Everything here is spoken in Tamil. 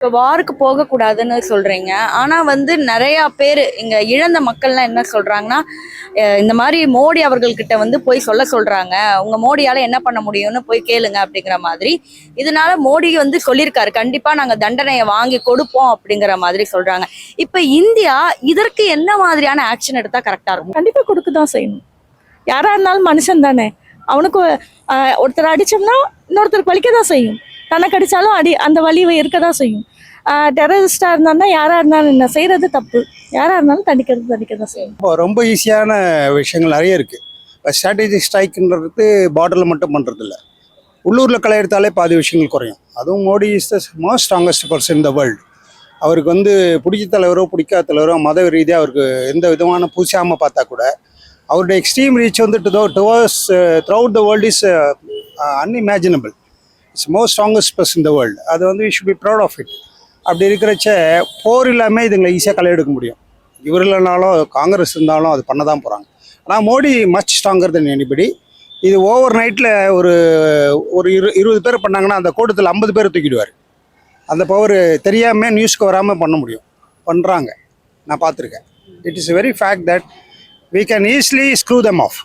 இப்போ வாருக்கு போகக்கூடாதுன்னு சொல்றீங்க. ஆனா வந்து நெறையா பேரு இங்க இழந்த மக்கள்லாம் என்ன சொல்றாங்கன்னா, இந்த மாரி மோடி அவர்கள்கிட்ட வந்து போய் சொல்ல சொல்றாங்க. உங்க மோடியால என்ன பண்ண முடியும்னு போய் கேளுங்க அப்படிங்கிற மாதிரி. இதனால மோடி வந்து சொல்லியிருக்காரு. கண்டிப்பா நாங்க தண்டனைய வாங்கி கொடுப்போம் அப்படிங்கிற மாதிரி சொல்றாங்க. இப்ப இந்தியா இதற்கு என்ன மாதிரியான ஆக்ஷன் எடுத்தா கரெக்ட்டா இருக்கும்? கண்டிப்பா கொடுக்க தான் செய்யணும். யாரா இருந்தாலும் மனுஷன் தானே. அவனுக்கு ஒருத்தர் அடிச்சோம்னா இன்னொருத்தருக்கு வலிக்க தான் செய்யும். தனக்கு அடிச்சாலும் அந்த வலி இருக்க தான் செய்யும். டெரரிஸ்டா இருந்தான்னா யாரா இருந்தாலும் என்ன செய்யறது தப்பு. யாரா இருந்தாலும் தண்டிக்க தான் செய்யும். ரொம்ப ஈஸியான விஷயங்கள் நிறைய இருக்குது. இப்போ ஸ்ட்ராட்டஜிக் ஸ்ட்ரைக்குன்றது பார்டரில் மட்டும் பண்ணுறது இல்லை, உள்ளூரில் களை எடுத்தாலே பாதி விஷயங்கள் குறையும். அதுவும் Modi is the most strongest person in the world. அவருக்கு வந்து பிடிச்ச தலைவரோ பிடிக்காத தலைவரோ மத ரீதியாக அவருக்கு எந்த விதமான பூசாமல் பார்த்தா கூட அவருடைய எக்ஸ்ட்ரீம் ரீச் வந்து towards throughout the world is unimaginable. It's most strongest person in the world. அது வந்து we should be proud of it. அப்படி இருக்கிறச்ச போர் இல்லாமல் இதுங்களை ஈஸியாக களை எடுக்க முடியும். இவர் இல்லைனாலும் காங்கிரஸ் இருந்தாலும் அது பண்ண தான் போகிறாங்க. ஆனால் மோடி மச் ஸ்ட்ராங்கர் தென் எனிபடி. இது ஓவர் நைட்டில் ஒரு 20 பேர் பண்ணாங்கன்னா அந்த கூட்டத்தில் 50 பேர் தூக்கிடுவார். அந்த பவர் தெரியாமல் நியூஸ்க்கு வராமல் பண்ண முடியும். பண்ணுறாங்க, நான் பார்த்துருக்கேன். It is very fact that we can easily screw them off.